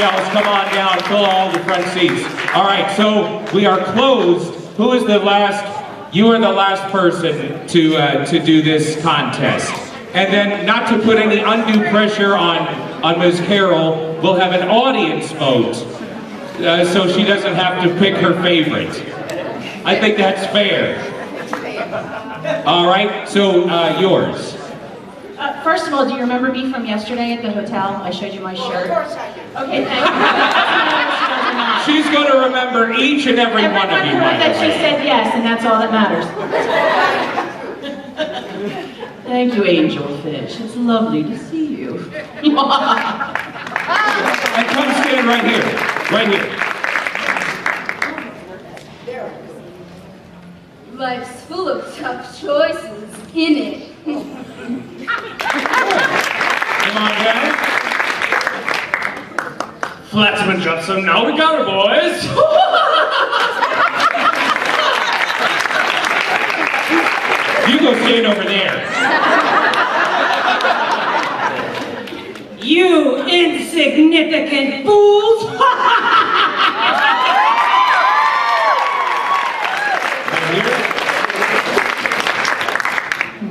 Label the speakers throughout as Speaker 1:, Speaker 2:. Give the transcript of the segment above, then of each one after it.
Speaker 1: else, come on down, fill all the front seats. All right, so we are closed. Who is the last? You are the last person to do this contest. And then, not to put any undue pressure on Ms. Carroll, we'll have an audience vote, so she doesn't have to pick her favorite. I think that's fair. All right, so yours.
Speaker 2: First of all, do you remember me from yesterday at the hotel? I showed you my shirt. Of course I do. Okay, thank you.
Speaker 1: She's going to remember each and every one of you, by the
Speaker 2: that
Speaker 1: way.
Speaker 2: she said yes, and that's all that matters. Thank you, Angelfish. It's lovely to see you.
Speaker 1: And come stand right here. Right here.
Speaker 3: Life's full of tough choices, innit?
Speaker 1: Come on down.
Speaker 4: Flatsman Judson, now we go, boys!
Speaker 1: You go stand over there.
Speaker 5: You insignificant fools!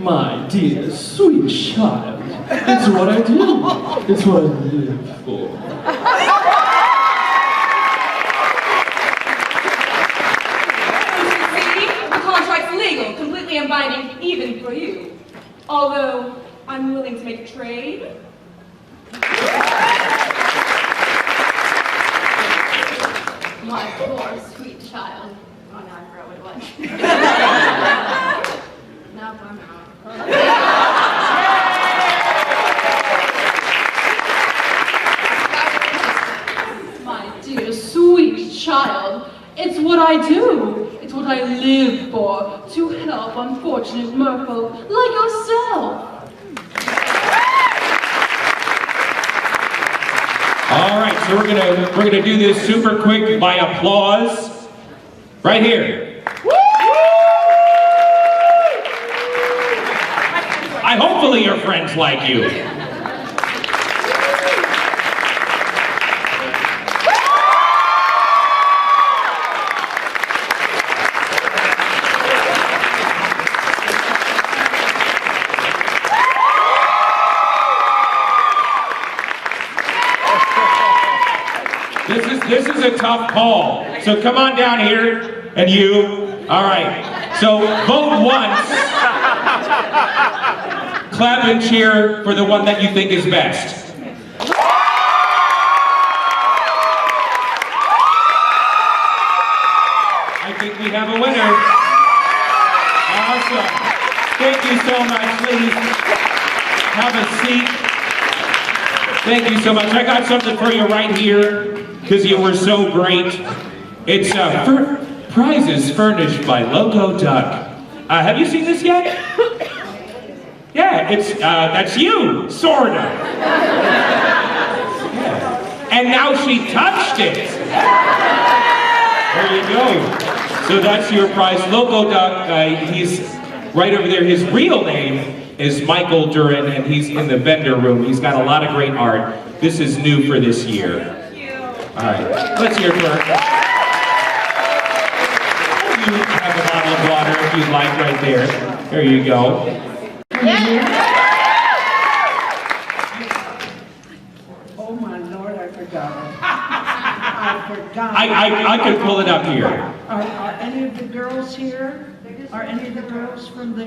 Speaker 6: My dear, sweet child, it's what I do. It's what I live for.
Speaker 3: See, the contract's legal, completely unbinding, even for you. Although, I'm willing to make a trade. My poor, sweet child. Oh, no, I forgot what it was. Nope, I'm out. My dear, sweet child, it's what I do. It's what I live for, to help unfortunate merfolk like yourself.
Speaker 1: All right, so we're gonna do this super quick by applause. Right here. Hopefully your friends like you. This is a tough call. So come on down here, and you. All right. So vote once. Clap and cheer for the one that you think is best. I think we have a winner. Awesome. Thank you so much, please. Have a seat. Thank you so much. I got something for you right here, because you were so great. It's prizes furnished by Loco Duck. Have you seen this yet? Yeah, that's you, sorta. Yeah. And now she touched it. There you go. So that's your prize. Loco Duck, he's right over there. His real name is Michael Duran, and he's in the vendor room. He's got a lot of great art. This is new for this year.
Speaker 3: Thank you.
Speaker 1: All right, let's hear it for her. You have a bottle of water if you'd like right there. There you go.
Speaker 5: Oh my Lord, I forgot it. I forgot.
Speaker 1: I could pull it up here.
Speaker 5: Are any of the girls here? Are any of the girls from the,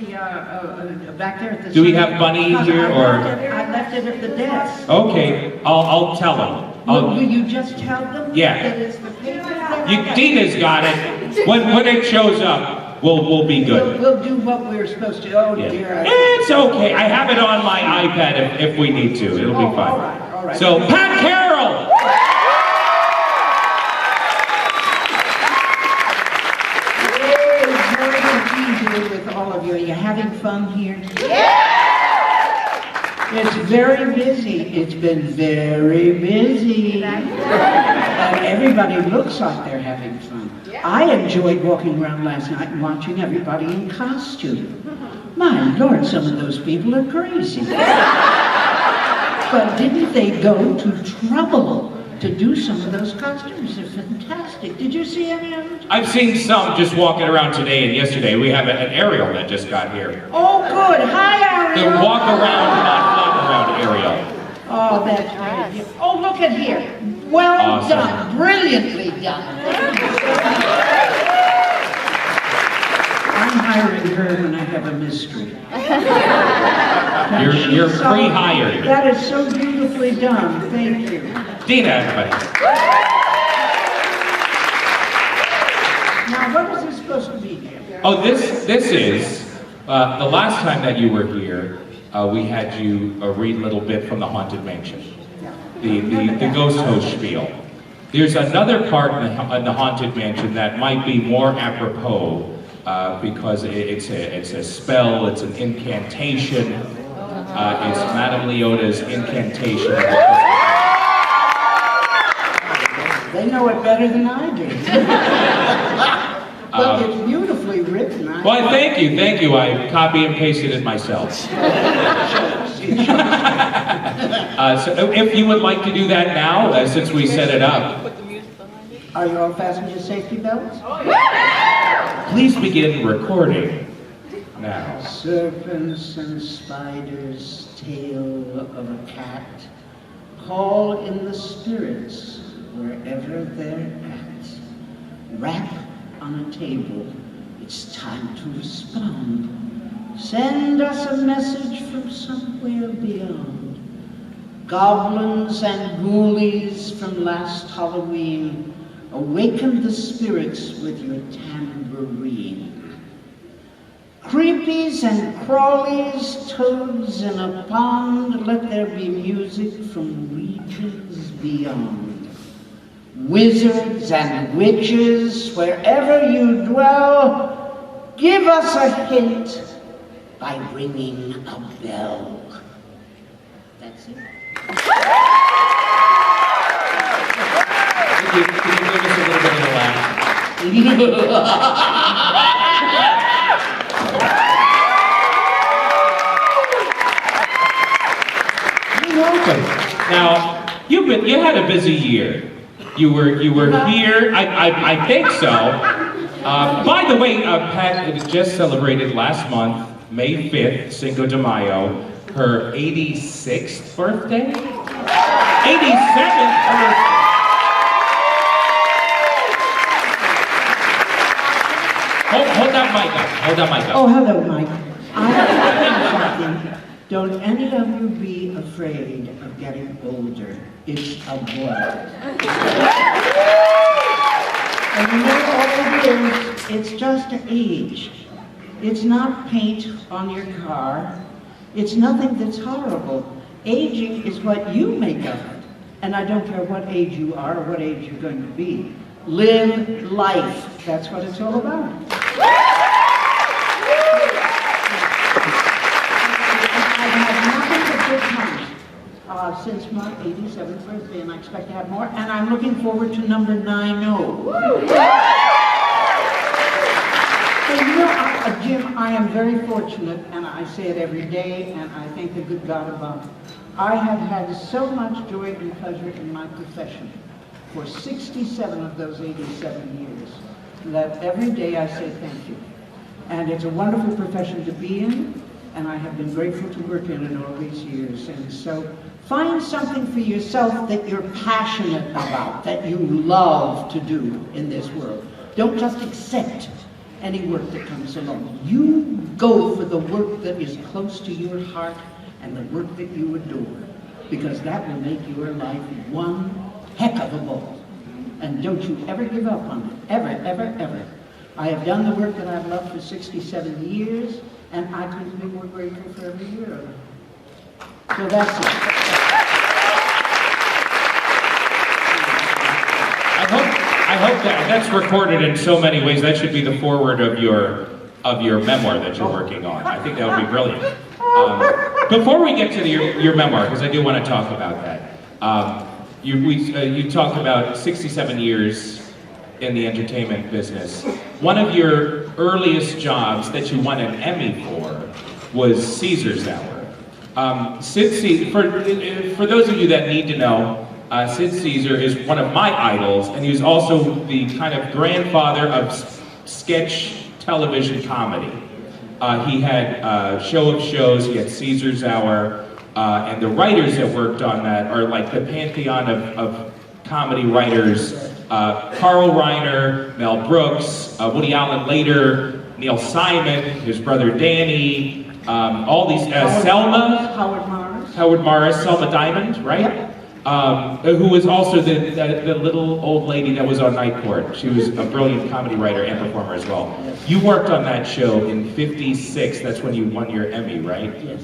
Speaker 5: back there at the...
Speaker 1: Do we have Bunny here, or?
Speaker 5: I left it at the desk.
Speaker 1: Okay, I'll tell them.
Speaker 5: Will you just tell them?
Speaker 1: Yeah.
Speaker 5: That it's the paper?
Speaker 1: Dina's got it. When it shows up, we'll be good.
Speaker 5: We'll do what we're supposed to. Oh
Speaker 1: Yeah.
Speaker 5: dear.
Speaker 1: It's okay. I have it on my iPad if we need to. It'll be fine.
Speaker 5: All right.
Speaker 1: So, Pat Carroll!
Speaker 5: It's very good to be here with all of you. Are you having fun here? It's very busy. It's been very busy. And everybody looks like they're having fun. I enjoyed walking around last night and watching everybody in costume. My Lord, some of those people are crazy. But didn't they go to trouble to do some of those costumes. They're fantastic. Did you see any of them?
Speaker 1: I've seen some just walking around today and yesterday. We have an Ariel that just got here.
Speaker 5: Oh, good. Hi,
Speaker 1: The
Speaker 5: Ariel.
Speaker 1: walk around, not flop around Ariel.
Speaker 5: Oh, that's great. Oh, look at here. Well
Speaker 1: Awesome.
Speaker 5: done. Brilliantly done. I'm hiring her when I have a mystery.
Speaker 1: You're
Speaker 5: So-
Speaker 1: pre-hired.
Speaker 5: That is so beautifully done. Thank you.
Speaker 1: Dina, everybody.
Speaker 5: Now, what is this supposed to be here?
Speaker 1: Oh, this is the last time that you were here. We had you read a little bit from the Haunted Mansion, the ghost host spiel. There's another part in the Haunted Mansion that might be more apropos because it's a spell, it's an incantation. It's Madame Leota's incantation.
Speaker 5: They know it better than I do. But it's beautifully written.
Speaker 1: Well, thank you. I copy and pasted it myself. So if you would like to do that now, since we set it up,
Speaker 5: Are you all fastened your safety belts?
Speaker 1: please begin recording now.
Speaker 5: Serpents and spiders, tail of a cat, call in the spirits wherever they're at. Rap on a table, it's time to respond. Send us a message from somewhere beyond. Goblins and ghoulies from last Halloween, awaken the spirits with your tambourine. Creepies and crawlies, toads in a pond, let there be music from regions beyond. Wizards and witches, wherever you dwell, give us a hint by ringing a bell. That's it.
Speaker 1: Can you give us a little bit of a laugh? You're welcome. Now, you had a busy year. You were here. I think so. By the way, Pat just celebrated last month, May 5th, Cinco de Mayo, her 86th birthday. 87th birthday. Hold that mic up. Hold that mic up.
Speaker 5: Oh, hello, Mike. I have to tell you something. Don't any of you be afraid of getting older. It's a blur. And you know all it is? It's just age. It's not paint on your car. It's nothing that's horrible. Aging is what you make of it. And I don't care what age you are or what age you're going to be. Live life. That's what it's all about. I've had nothing but good times since my 87th birthday, and I expect to have more. And I'm looking forward to number 90. So, you know, Jim, I am very fortunate, and I say it every day, and I thank the good God above. I have had so much joy and pleasure in my profession for 67 of those 87 years that every day I say thank you. And it's a wonderful profession to be in, and I have been grateful to work in it all these years. And so find something for yourself that you're passionate about, that you love to do in this world. Don't just accept any work that comes along. You go for the work that is close to your heart and the work that you adore, because that will make your life one heck of a ball. And don't you ever give up on it. Ever, ever, ever. I have done the work that I've loved for 67 years, and I couldn't be more grateful for every year of it. So that's it.
Speaker 1: I hope that's recorded in so many ways. That should be the foreword of your memoir that you're working on. I think that would be brilliant. Before we get to your memoir, because I do want to talk about that, you talked about 67 years in the entertainment business. One of your earliest jobs that you won an Emmy for was Caesar's Hour. For those of you that need to know, Sid Caesar is one of my idols, and he was also the kind of grandfather of sketch television comedy. He had Show of Shows, he had Caesar's Hour, and the writers that worked on that are like the pantheon of comedy writers. Carl Reiner, Mel Brooks, Woody Allen later, Neil Simon, his brother Danny, all these, Selma. Howard Morris, Selma Diamond, right?
Speaker 5: Yep.
Speaker 1: Who was also the little old lady that was on Night Court. She was a brilliant comedy writer and performer as well. You worked on that show in '56. That's when you won your Emmy, right?
Speaker 5: Yes.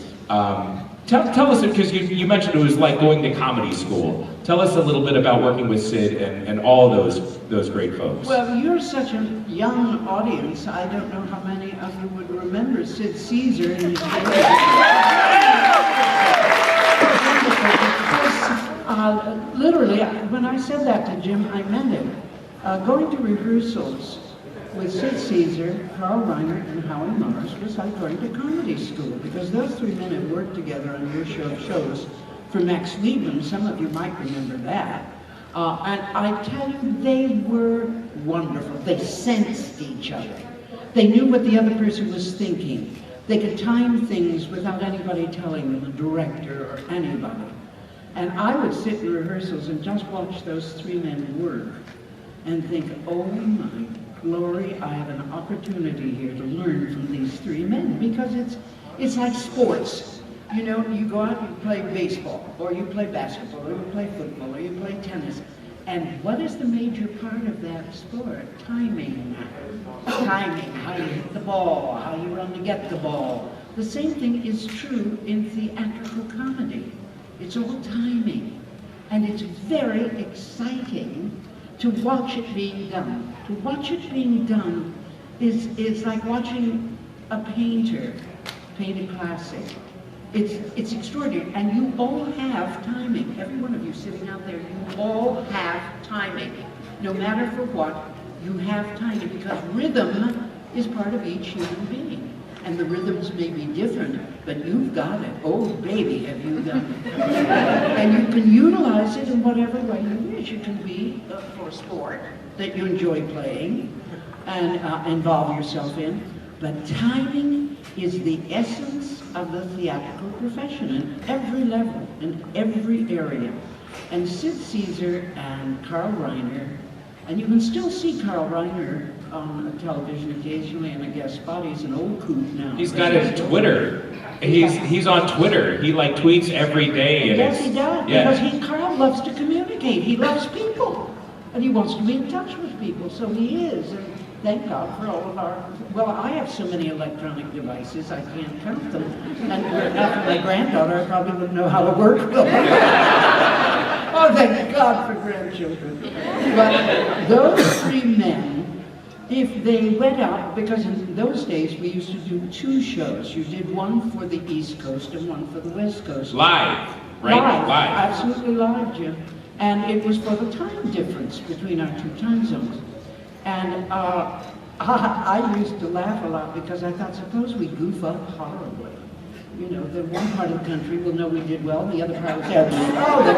Speaker 1: Tell us, because you mentioned it was like going to comedy school. Tell us a little bit about working with Sid and all those great folks.
Speaker 5: Well, you're such a young audience. I don't know how many of you would remember Sid Caesar in his literally, when I said that to Jim, I meant it. Going to rehearsals with Sid Caesar, Carl Reiner, and Howard Morris was like going to comedy school, because those three men had worked together on your Show of Shows for Max Liebman. Some of you might remember that. And I tell you, they were wonderful. They sensed each other. They knew what the other person was thinking. They could time things without anybody telling them, the director or anybody. And I would sit in rehearsals and just watch those three men work and think, oh my glory, I have an opportunity here to learn from these three men, because it's like sports. You know, you go out and you play baseball, or you play basketball, or you play football, or you play tennis. And what is the major part of that sport? Timing. Timing, how you hit the ball, how you run to get the ball. The same thing is true in theatrical comedy. It's all timing. And it's very exciting to watch it being done. To watch it being done is like watching a painter paint a classic. It's extraordinary, and you all have timing. Every one of you sitting out there, you all have timing. No matter for what, you have timing, because rhythm is part of each human being. And the rhythms may be different, but you've got it. Oh, baby, have you got it. And you can utilize it in whatever way you wish. It can be for sport that you enjoy playing and involve yourself in. But timing is the essence of the theatrical profession in every level, in every area. And Sid Caesar and Carl Reiner, and you can still see Carl Reiner on television occasionally in a guest spot. He's an old coot now.
Speaker 1: He's got his Twitter. He's on Twitter. He like tweets every day. And
Speaker 5: yes, he does.
Speaker 1: Yeah.
Speaker 5: Because Carl loves to communicate. He loves people. And he wants to be in touch with people. So he is. And thank God for all of our, well, I have so many electronic devices, I can't count them. And after my granddaughter, I probably wouldn't know how to work them. Oh, thank God for grandchildren. But those three men, if they went out, because in those days we used to do two shows. You did one for the East Coast and one for the West Coast.
Speaker 1: Live, right?
Speaker 5: Live. Absolutely live, Jim. And it was for the time difference between our two time zones. And I used to laugh a lot, because I thought, suppose we goof up horribly. You know, the one part of the country will know we did well, and the other part will say, oh, they're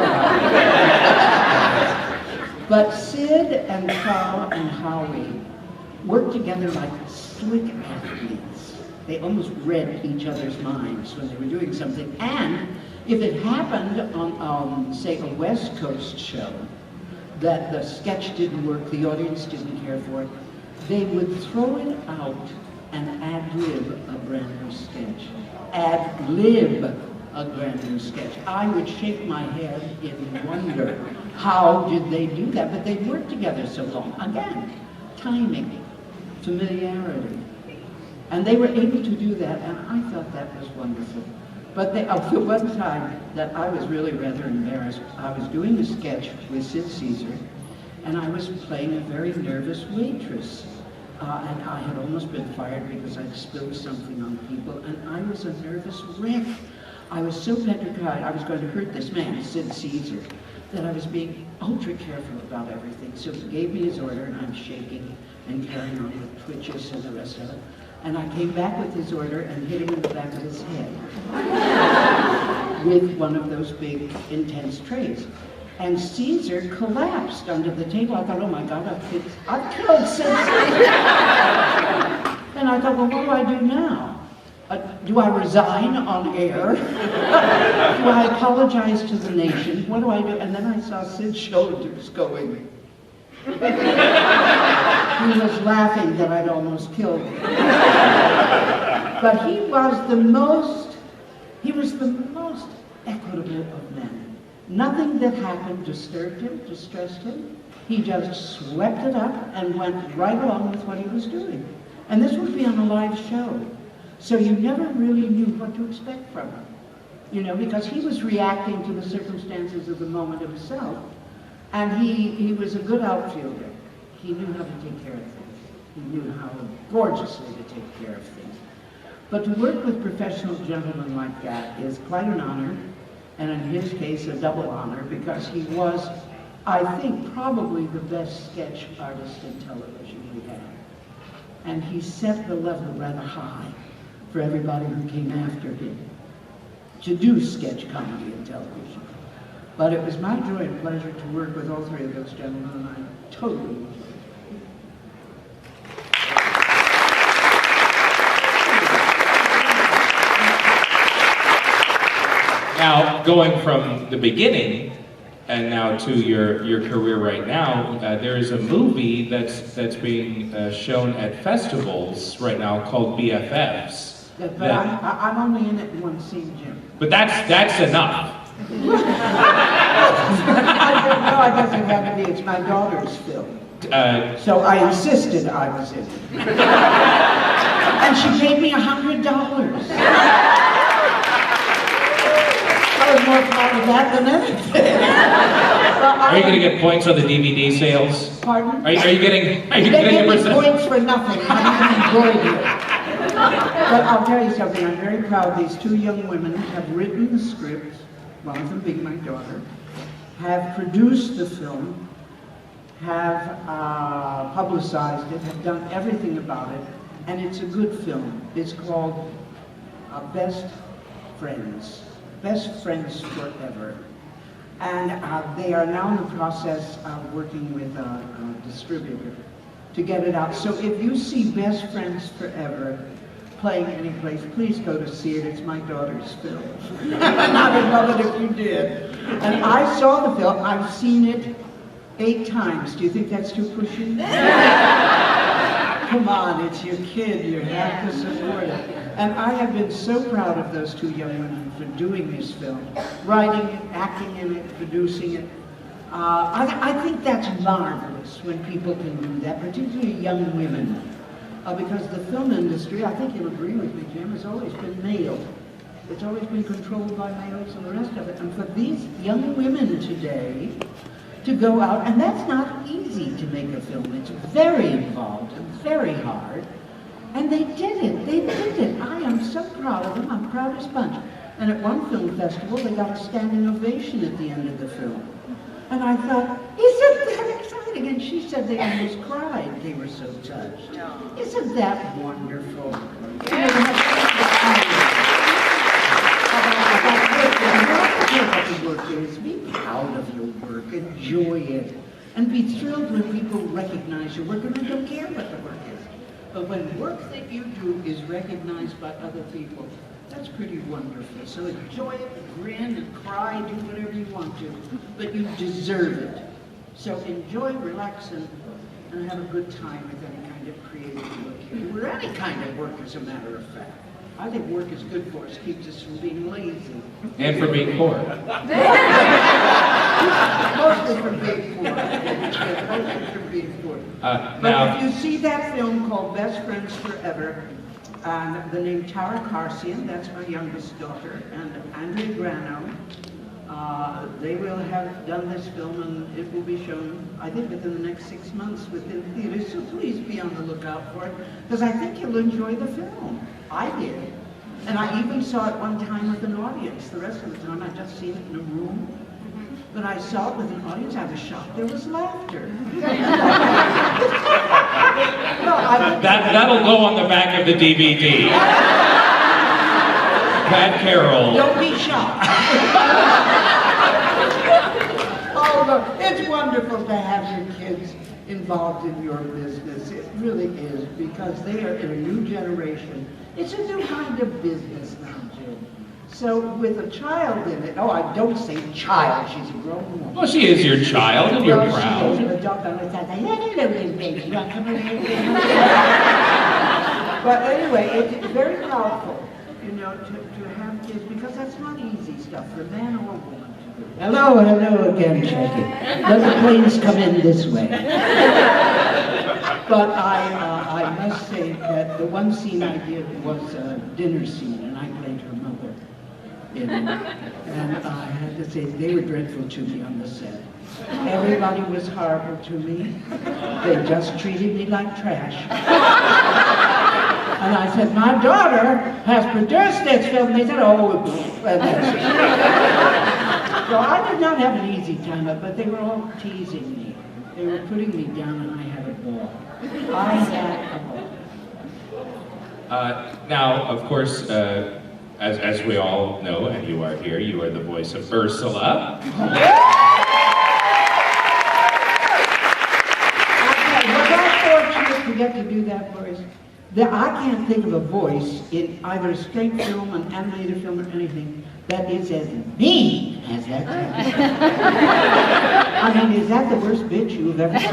Speaker 5: But Sid and Carl and Howie worked together like slick athletes. They almost read each other's minds when they were doing something. And if it happened on, say, a West Coast show, that the sketch didn't work, the audience didn't care for it, they would throw it out and ad-lib a brand new sketch. Ad-lib a brand new sketch. I would shake my head in wonder, how did they do that? But they'd worked together so long. Again, timing, familiarity. And they were able to do that, and I thought that was wonderful. But the one time that I was really rather embarrassed, I was doing a sketch with Sid Caesar, and I was playing a very nervous waitress. And I had almost been fired because I'd spilled something on people, and I was a nervous wreck. I was so petrified I was going to hurt this man, Sid Caesar, that I was being ultra careful about everything. So he gave me his order, and I'm shaking and carrying on with twitches and the rest of it. And I came back with his order and hit him in the back of his head with one of those big, intense trays. And Caesar collapsed under the table. I thought, oh my God, I've killed Caesar. And I thought, well, what do I do now? Do I resign on air? Do I apologize to the nation? What do I do? And then I saw Sid's shoulders going. He was laughing that I'd almost killed him. But he was the most equitable of men. Nothing that happened disturbed him, distressed him. He just swept it up and went right along with what he was doing. And this would be on a live show. So you never really knew what to expect from him. You know, because he was reacting to the circumstances of the moment himself. And he was a good outfielder. He knew how to take care of things. He knew how gorgeously to take care of things. But to work with professional gentlemen like that is quite an honor, and in his case, a double honor, because he was, I think, probably the best sketch artist in television we had. And he set the level rather high for everybody who came after him to do sketch comedy in television. But it was my joy and pleasure to work with all three of those gentlemen, and I totally enjoyed it.
Speaker 1: Now, going from the beginning and now to your career right now, there is a movie that's being shown at festivals right now called BFFs.
Speaker 5: Yeah, but I'm only in it in one scene, Jim.
Speaker 1: But that's enough.
Speaker 5: No, I doesn't have to be. It's my daughter's film. So I insisted I was in it. And she paid me $100. I was more proud of that than anything.
Speaker 1: Are you going to get points on the DVD sales?
Speaker 5: Pardon?
Speaker 1: Are you getting
Speaker 5: They
Speaker 1: your
Speaker 5: give me
Speaker 1: percent?
Speaker 5: points for nothing. I'm even embroidered. But I'll tell you something. I'm very proud. These two young women have written the script, one of them being my daughter, have produced the film, have publicized it, have done everything about it, and it's a good film. It's called Best Friends Forever. And they are now in the process of working with a distributor to get it out. So if you see Best Friends Forever playing any place, please go to see it. It's my daughter's film. And I would love it if you did. And I saw the film. I've seen it 8 times. Do you think that's too pushy? Come on, it's your kid. You have to support it. And I have been so proud of those two young women for doing this film, writing it, acting in it, producing it. I think that's marvelous when people can do that, particularly young women. Because the film industry, I think you'll agree with me, Jim, has always been male. It's always been controlled by males and the rest of it. And for these young women today to go out, and that's not easy to make a film. It's very involved and very hard. And they did it. They did it. I am so proud of them. I'm proud as punch. And at one film festival, they got a standing ovation at the end of the film. And I thought, isn't that exciting? And she said they almost cried. They were so touched. Isn't that wonderful? What the work is. Be proud of your work. Enjoy it. And be thrilled when people recognize your work. And I don't care what the work is. But when work that you do is recognized by other people, that's pretty wonderful. So enjoy it, grin and cry, do whatever you want to, but you deserve it. So enjoy, relax, and have a good time with any kind of creative work you do, or any kind of work, as a matter of fact. I think work is good for us, keeps us from being lazy.
Speaker 1: And for being poor.
Speaker 5: Mostly from being poor. Mostly from being poor. But if you see that film called Best Friends Forever, and the name Tara Carsian, that's my youngest daughter, and Andrea Grano, they will have done this film, and it will be shown, I think, within the next 6 months within theaters, so please be on the lookout for it, because I think you'll enjoy the film. I did. And I even saw it one time with an audience. The rest of the time I'd just seen it in a room. But I saw it with an audience. I was shocked there was laughter.
Speaker 1: That'll go on the back of the DVD. Pat Carroll.
Speaker 5: Don't be shocked. Oh, It's wonderful to have your kids involved in your business. It really is, because they are in a new generation. It's a new kind of business now, Jim. So with a child in it, I don't say child, she's a grown woman.
Speaker 1: Well, she is your child, and you're proud.
Speaker 5: She goes, the dog on the side, hello, little baby, you want to come in here? But anyway, it's very powerful, to have kids, because that's not easy stuff for a man or a woman to do. Hello again, Chucky. Let the planes come in this way. But I must say that the one scene I did was a dinner scene, and I played her mother in it. And I had to say, they were dreadful to me on the set. Everybody was horrible to me. They just treated me like trash. And I said, my daughter has produced this film. They said, oh, and that's it. So I did not have an easy time, but they were all teasing me. They were putting me down, and I had a ball. I had a ball.
Speaker 1: Now, of course, as we all know, and you are here, you are the voice of Ursula.
Speaker 5: Was I fortunate to get to do that voice? I can't think of a voice in either a straight film, an animated film, or anything that is as mean as that character. I mean, is that the worst bitch you've ever seen?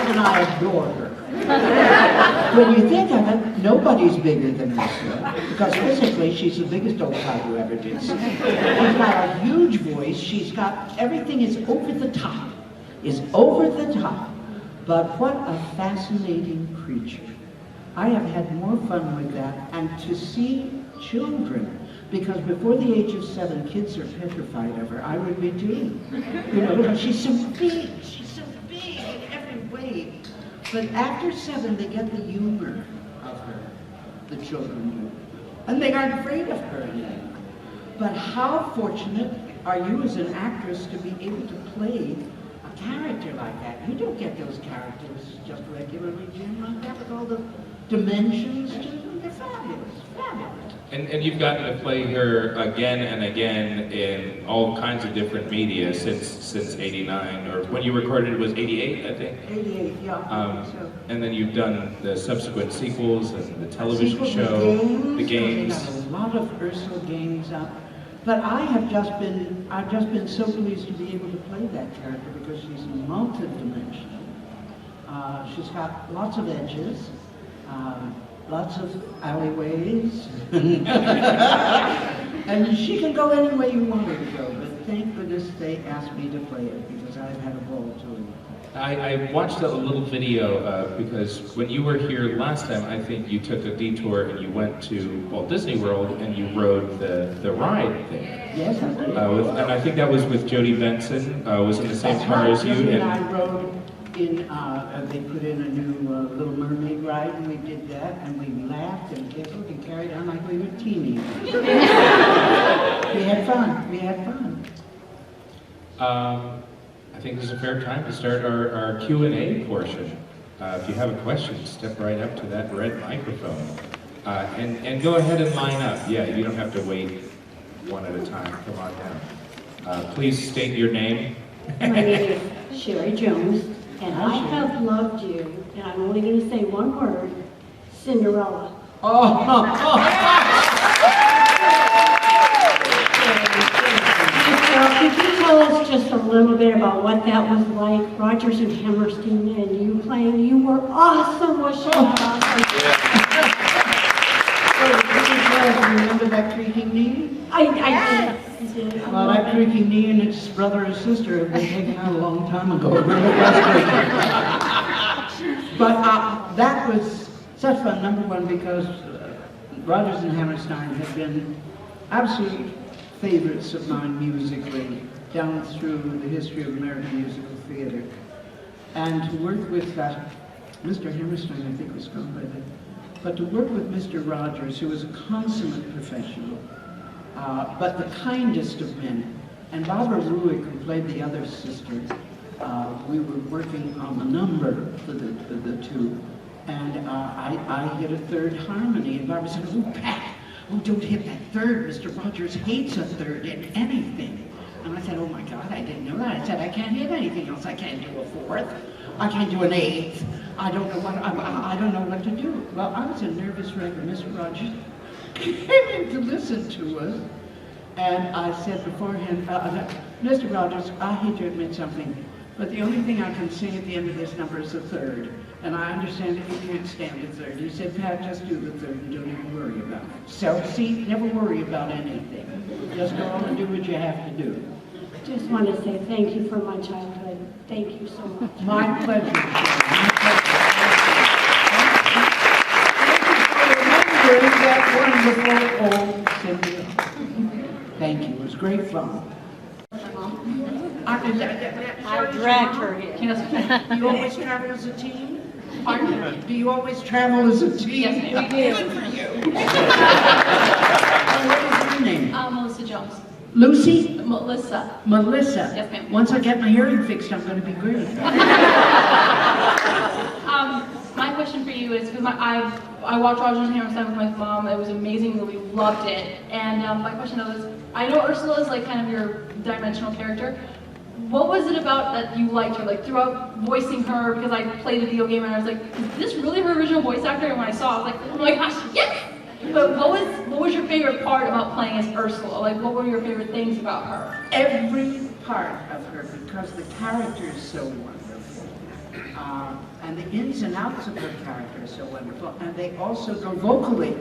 Speaker 5: And I adore her. When you think of it, nobody's bigger than Ursula, because physically she's the biggest old cow you ever did see. She's got a huge voice. She's got, everything is over the top. But what a fascinating creature. I have had more fun with that, and to see children, because before the age of 7, kids are petrified of her. I would be too. Because she's so big in every way. But after 7, they get the humor of her, the children do. And they aren't afraid of her anymore. But how fortunate are you as an actress to be able to play a character like that? You don't get those characters just regularly, Jim, like that, with all the dimensions to them. They're fabulous, fabulous.
Speaker 1: And you've gotten to play her again and again in all kinds of different media since '89, or when you recorded it was '88, I think.
Speaker 5: '88, yeah.
Speaker 1: And then you've done the subsequent sequels and the television
Speaker 5: Sequels,
Speaker 1: show,
Speaker 5: the games.
Speaker 1: games.
Speaker 5: A lot of Ursula games up. But I've just been so pleased to be able to play that character, because she's multi-dimensional. She's got lots of edges, lots of alleyways, and she can go any way you want her to go. But thank goodness they asked me to play it, because I've had a ball doing it.
Speaker 1: I watched a little video because when you were here last time, I think you took a detour and you went to Walt Disney World and you rode the ride thing.
Speaker 5: Yes, I did.
Speaker 1: And I think that was with Jodie Benson. Was in the same car as you.
Speaker 5: And I rode in. They put in a new Little Mermaid ride, and we did that, and we laughed and giggled and carried on like we were teenagers. We had fun.
Speaker 1: I think this is a fair time to start our Q&A portion. If you have a question, step right up to that red microphone. And go ahead and line up. Yeah, you don't have to wait one at a time. Come on down. Please state your name.
Speaker 7: My name is Sherry Jones, and I have loved you, and I'm only going to say one word, Cinderella. Could you tell us just a little bit about what that was like? Rodgers and Hammerstein and you playing, you were awesome, was she not awesome?
Speaker 5: Remember that creaking knee?
Speaker 7: I did.
Speaker 5: Well, that creaking knee and its brother and sister have been taken out a long time ago. But that was such fun, number one, because Rodgers and Hammerstein have been absolute favorites of mine musically down through the history of American musical theater. And to work with Mr. Hammerstein, I think was gone by then, but to work with Mr. Rodgers, who was a consummate professional, but the kindest of men, and Barbara Ruick, who played the other sister, we were working on the number for the two, and I hit a third harmony, and Barbara said, "Oh, Pat, oh, don't hit that third. Mr. Rogers hates a third in anything. And I said, oh my God, I didn't know that. I said, I can't hit anything else. I can't do a fourth. I can't do an eighth. I don't know what to do. Well, I was a nervous wreck, and Mr. Rogers came in to listen to us. And I said beforehand, Mr. Rogers, I hate to admit something, but the only thing I can sing at the end of this number is the third. And I understand that you can't stand the third. He said, Pat, just do the third and don't even worry about it. So, see, never worry about anything. Just go on and do what you have to do.
Speaker 7: Just want to say thank you for my childhood. Thank you so much.
Speaker 5: My pleasure. My pleasure. Thank you for remembering that wonderful old Cynthia. Thank you. It was great fun.
Speaker 7: I dragged her here.
Speaker 5: Do you always travel as a team?
Speaker 2: Pardon?
Speaker 5: Do you always travel as a team?
Speaker 2: Yes, ma'am.
Speaker 5: Good for you. What is your name?
Speaker 2: Melissa Jones.
Speaker 5: Lucy?
Speaker 2: Melissa.
Speaker 5: Melissa.
Speaker 2: Yes, ma'am.
Speaker 5: Once I get my hearing fixed, I'm going to be great.
Speaker 2: My question for you is, because I watched Rogers and Hammerstein with my mom. It was amazing. We loved it. And my question though is, I know Ursula is like kind of your dimensional character. What was it about that you liked her? Like throughout voicing her, because I played a video game and I was like, is this really her original voice actor? And when I saw it, I was like, oh my gosh, yes! But what was your favorite part about playing as Ursula? Like, what were your favorite things about her?
Speaker 5: Every part of her, because the character is so wonderful. And the ins and outs of her character is so wonderful. And they also go vocally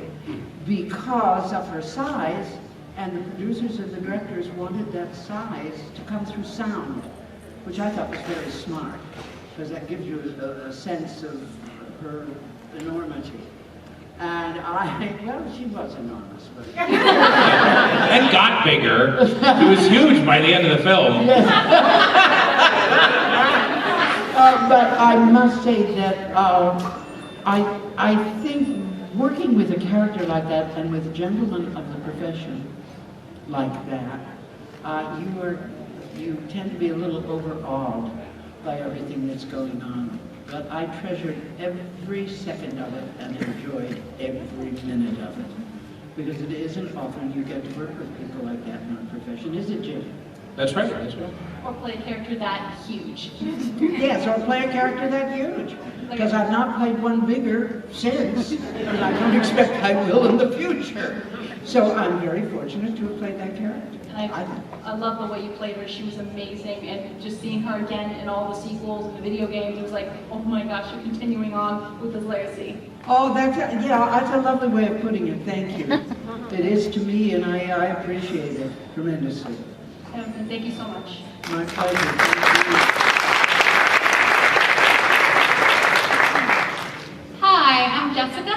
Speaker 5: because of her size. And the producers and the directors wanted that size to come through sound, which I thought was very smart, because that gives you a sense of her enormity. And well, she was enormous. But
Speaker 1: And got bigger. He was huge by the end of the film.
Speaker 5: yes. But I must say that I think working with a character like that and with a gentleman of the profession like that, you tend to be a little overawed by everything that's going on. But I treasured every second of it and enjoyed every minute of it. Because it isn't often you get to work with people like that in our profession, is it, Jim?
Speaker 1: That's right, that's right.
Speaker 2: Or play a character that huge?
Speaker 5: Yes, or play a character that huge. Because I've not played one bigger since, and I don't expect I will in the future. So I'm very fortunate to have played that character.
Speaker 2: And I love the way you played her. She was amazing, and just seeing her again in all the sequels and the video games, it was like, oh my gosh, you're continuing on with this legacy.
Speaker 5: Oh, that's a lovely way of putting it. Thank you. It is to me, and I appreciate it tremendously.
Speaker 2: And thank you so much.
Speaker 5: My pleasure. Thank you.
Speaker 8: Hi, I'm Jessica.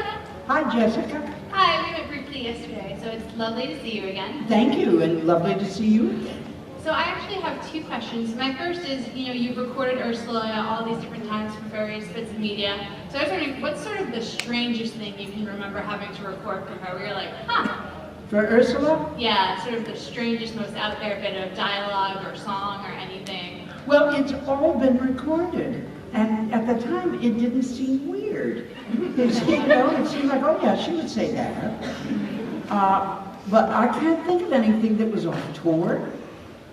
Speaker 5: Hi, Jessica.
Speaker 8: Hi, we met briefly yesterday, so it's lovely to see you again.
Speaker 5: Thank you, and lovely to see you again.
Speaker 8: So I actually have two questions. My first is, you've recorded Ursula all these different times for various bits of media. So I was wondering, what's sort of the strangest thing you can remember having to record for her, where you're like, huh?
Speaker 5: For Ursula?
Speaker 8: Yeah, sort of the strangest, most out there bit of dialogue or song or anything.
Speaker 5: Well, it's all been recorded. And at the time, it didn't seem weird. It seemed like, oh yeah, she would say that. But I can't think of anything that was off tour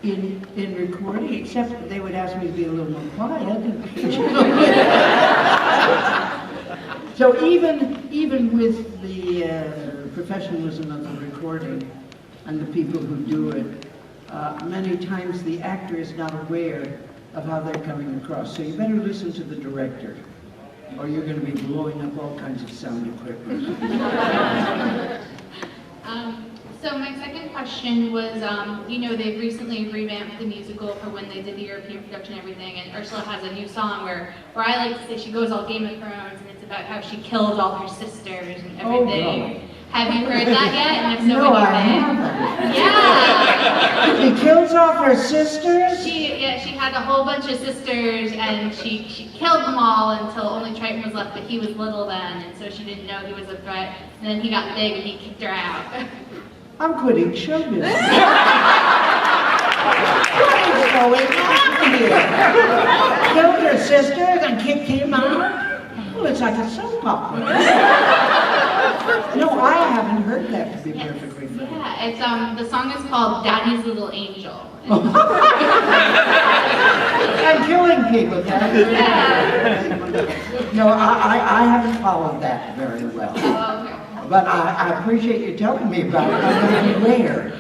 Speaker 5: in recording, except that they would ask me to be a little more quiet. So even with the professionalism of the recording and the people who do it, many times the actor is not aware of how they're coming across. So you better listen to the director, or you're going to be blowing up all kinds of sound equipment.
Speaker 8: So my second question was, they've recently revamped the musical for when they did the European production and everything, and Ursula has a new song where I like to say she goes all Game of Thrones, and it's about how she killed all her sisters and everything.
Speaker 5: Oh, no.
Speaker 8: Have you heard that yet? And if so,
Speaker 5: No,
Speaker 8: what do you
Speaker 5: I
Speaker 8: think?
Speaker 5: haven't.
Speaker 8: Yeah.
Speaker 5: She kills off her sisters?
Speaker 8: She had a whole bunch of sisters, and she killed them all until only Triton was left, but he was little then, and so she didn't know he was a threat. And then he got big, and he kicked her out.
Speaker 5: I'm quitting show business. What is going on here? Killed her sisters and kicked him out? Well, it's like a soap opera. No, I haven't heard that, to be perfectly frank.
Speaker 8: Yeah, it's the song is called Daddy's Little Angel.
Speaker 5: And killing people, that's No, I haven't followed that very well.
Speaker 8: Oh, okay.
Speaker 5: But I appreciate you telling me about it. I'm going to be aware.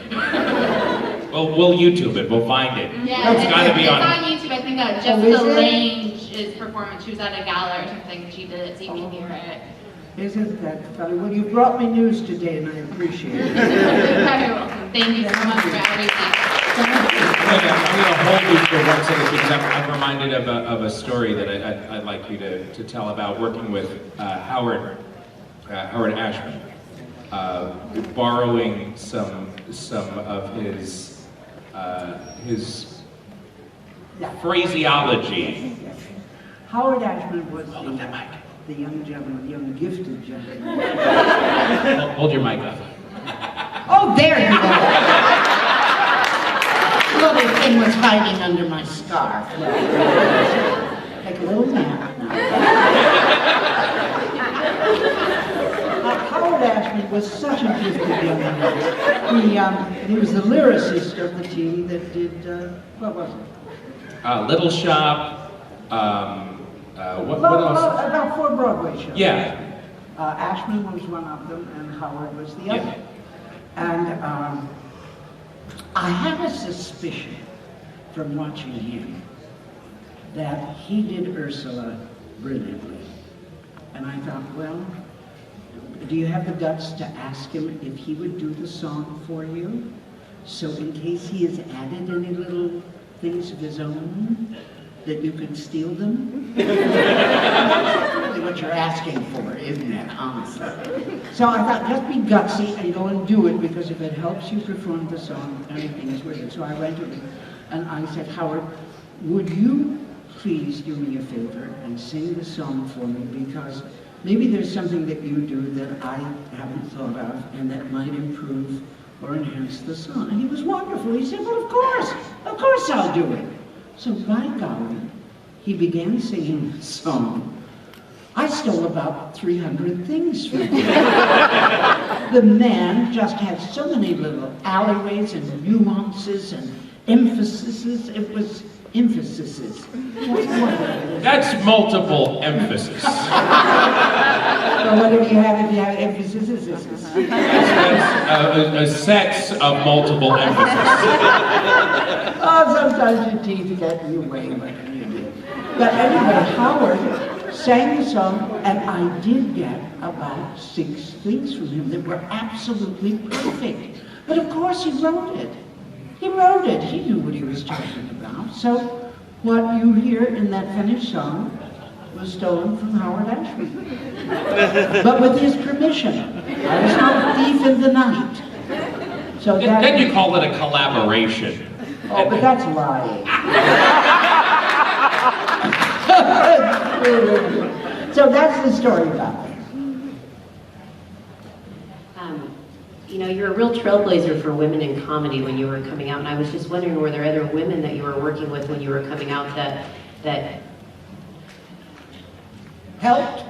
Speaker 1: Well, we'll YouTube it. We'll find it.
Speaker 8: Yeah,
Speaker 1: It's got to be
Speaker 8: it's
Speaker 1: on.
Speaker 8: on YouTube. I think
Speaker 5: is
Speaker 8: Jessica
Speaker 5: it?
Speaker 8: Lange's performance. She was at a gala or something, and she did it, so you can hear it.
Speaker 5: Isn't that funny? Well, you brought me news today, and I appreciate it.
Speaker 8: You're very welcome. Thank you so much for everything.
Speaker 1: I'm going to hold you for 1 second because I'm reminded of a story that I'd like you to tell about working with Howard Ashman, borrowing some of his phraseology.
Speaker 5: Howard Ashman was the young gentleman, the young gifted gentleman.
Speaker 1: Hold your mic up.
Speaker 5: Oh, there you go. Little thing was hiding under my scarf. Take a little nap now. Howard Ashman was such a gifted young man. He was the lyricist of the team that did, what was it?
Speaker 1: Little Shop. What else?
Speaker 5: About 4 Broadway shows.
Speaker 1: Yeah.
Speaker 5: Ashman was one of them, and Howard was the other.
Speaker 1: Yeah.
Speaker 5: And I have a suspicion from watching him that he did Ursula brilliantly. And I thought, well, do you have the guts to ask him if he would do the song for you? So in case he has added any little things of his own, that you could steal them? That's really what you're asking for, isn't it, honestly? So I thought, just be gutsy and go and do it, because if it helps you perform the song, anything is worth it. So I went to him and I said, Howard, would you please do me a favor and sing the song for me, because maybe there's something that you do that I haven't thought of and that might improve or enhance the song. And he was wonderful. He said, well, of course I'll do it. So by golly, he began singing the song. I stole about 300 things from him. The man just had so many little alleyways and nuances and emphases. It was emphases.
Speaker 1: That's multiple emphasis.
Speaker 5: So what do you have if you have emphases?
Speaker 1: That's a sex of multiple emphasis.
Speaker 5: Oh, sometimes your teeth get in your way, what can you do? But anyway, Howard sang the song, and I did get about 6 things from him that were absolutely perfect. But of course he wrote it. He wrote it. He knew what he was talking about. So what you hear in that finished song was stolen from Howard Ashman. But with his permission. I was not a thief in the night. So that,
Speaker 1: Then you call it a collaboration.
Speaker 5: oh, but that's lying. So that's the story about it.
Speaker 9: You know, you're a real trailblazer for women in comedy when you were coming out, and I was just wondering, were there other women that you were working with when you were coming out that helped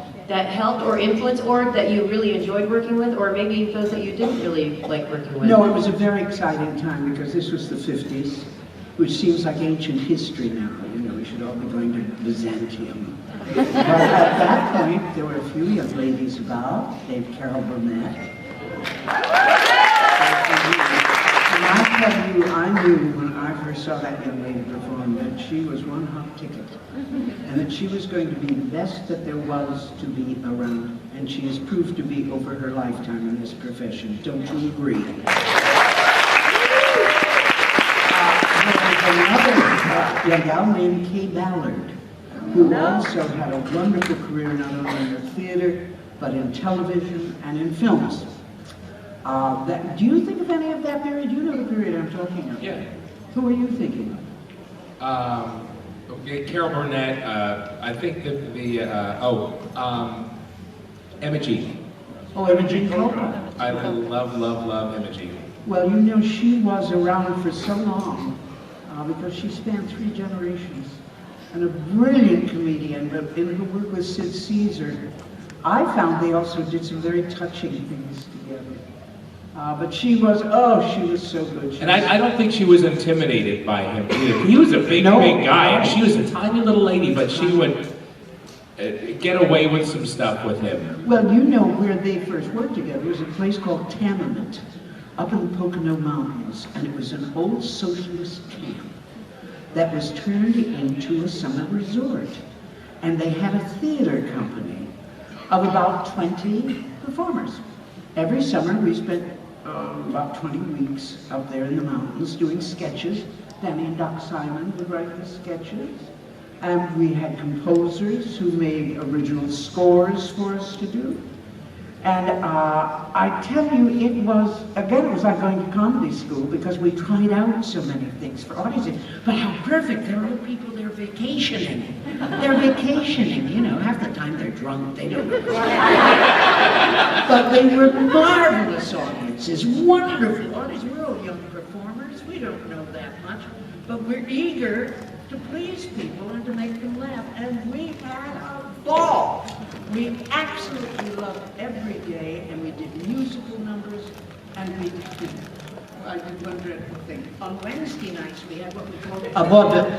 Speaker 9: or influenced, or that you really enjoyed working with, or maybe those that you didn't really like working with?
Speaker 5: No, it was a very exciting time because this was the 50s, which seems like ancient history now. You know, we should all be going to Byzantium. But at that point, there were a few young ladies about, named Carroll. And I tell you, I knew when I first saw that young lady perform that she was one hot ticket, and that she was going to be the best that there was to be around, and she has proved to be over her lifetime in this profession. Don't you agree? There was another young gal named Kay Ballard, who also had a wonderful career not only in the theater, but in television and in films. Do you think of any of that period? You know the period I'm talking of.
Speaker 1: Yeah.
Speaker 5: Who are you thinking of?
Speaker 1: Okay, Carol Burnett. I think that Emma Jean.
Speaker 5: Oh, Imogen Coppola.
Speaker 1: I love Emma Jean.
Speaker 5: Well, you know, she was around for so long because she spanned 3 generations. And a brilliant comedian, but in her work with Sid Caesar, I found they also did some very touching things together. But she was so good.
Speaker 1: And I don't think she was intimidated by him either. He was a big guy, and she was a tiny little lady, but she would get away with some stuff with him.
Speaker 5: Well, you know where they first worked together was a place called Tenement up in the Pocono Mountains, and it was an old socialist camp that was turned into a summer resort. And they had a theater company of about 20 performers. Every summer we spent about 20 weeks up there in the mountains doing sketches. Danny and Doc Simon would write the sketches. And we had composers who made original scores for us to do. And I tell you, it was like going to comedy school because we tried out so many things for audiences. But how perfect, they're old people, they're vacationing. They're vacationing, you know, half the time they're drunk, they don't know. But they were marvelous audiences, wonderful audiences. We're all young performers, we don't know that much, but we're eager to please people and to make them laugh. And we had a ball. We absolutely loved every day, and we did musical numbers, and I did one dreadful thing. On Wednesday nights, we had what we called a vaudeville.